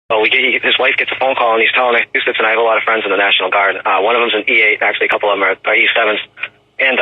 So his wife gets a phone call and he's telling her, Massachusetts, and I have a lot of friends in the National Guard. One of them's an E8, actually a couple of them are E7s. And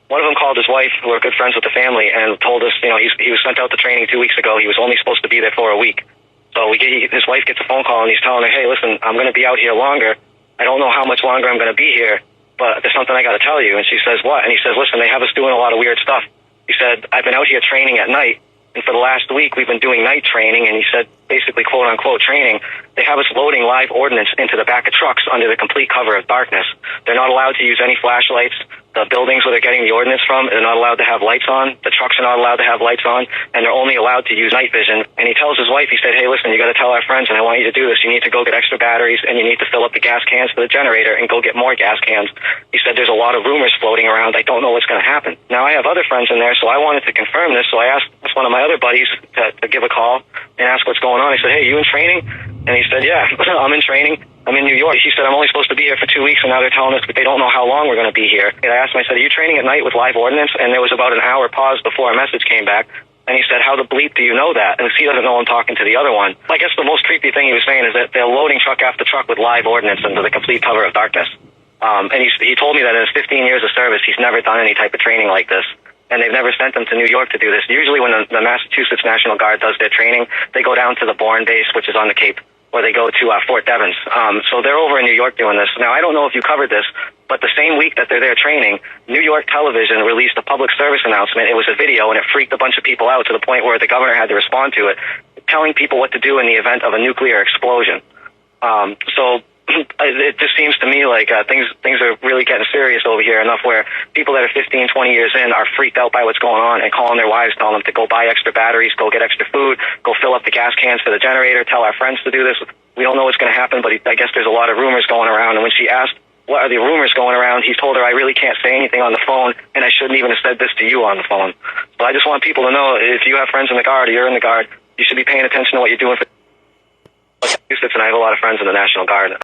one of them called his wife, who are good friends with the family, and told us, he was sent out to training 2 weeks ago. He was only supposed to be there for a week. So his wife gets a phone call and he's telling her, hey, listen, I'm going to be out here longer. I don't know how much longer I'm going to be here, but there's something I got to tell you. And she says, what? And he says, listen, they have us doing a lot of weird stuff. He said, I've been out here training at night. And for the last week, we've been doing night training, and he said, basically, quote-unquote training. They have us loading live ordnance into the back of trucks under the complete cover of darkness. They're not allowed to use any flashlights. The buildings where they're getting the ordnance from, they're not allowed to have lights on. The trucks are not allowed to have lights on, and they're only allowed to use night vision. And he tells his wife, he said, hey, listen, you got to tell our friends, and I want you to do this. You need to go get extra batteries, and you need to fill up the gas cans for the generator and go get more gas cans. He said, there's a lot of rumors floating around. I don't know what's going to happen. Now, I have other friends in there, so I wanted to confirm this, so I asked one of my other buddies to give a call and ask what's going on. I said, hey, you in training? And he said, yeah, I'm in training. I'm in New York. He said, I'm only supposed to be here for 2 weeks, and now they're telling us that they don't know how long we're going to be here. And I asked him, I said, are you training at night with live ordnance? And there was about an hour pause before a message came back. And he said, how the bleep do you know that? And he doesn't know I'm talking to the other one. I guess the most creepy thing he was saying is that they're loading truck after truck with live ordnance under the complete cover of darkness. And he told me that in his 15 years of service, he's never done any type of training like this. And they've never sent them to New York to do this. Usually when the Massachusetts National Guard does their training, they go down to the Bourne base, which is on the Cape, or they go to Fort Devens. So they're over in New York doing this. Now, I don't know if you covered this, but the same week that they're there training, New York television released a public service announcement. It was a video, and it freaked a bunch of people out to the point where the governor had to respond to it, telling people what to do in the event of a nuclear explosion. So it just seems to me like things are really getting serious over here, enough where people that are 15, 20 years in are freaked out by what's going on and calling their wives, telling them to go buy extra batteries, go get extra food, go fill up the gas cans for the generator, tell our friends to do this. We don't know what's going to happen, but I guess there's a lot of rumors going around. And when she asked, what are the rumors going around, he told her, I really can't say anything on the phone, and I shouldn't even have said this to you on the phone. So I just want people to know, if you have friends in the Guard or you're in the Guard, you should be paying attention to what you're doing for Massachusetts, and I have a lot of friends in the National Guard.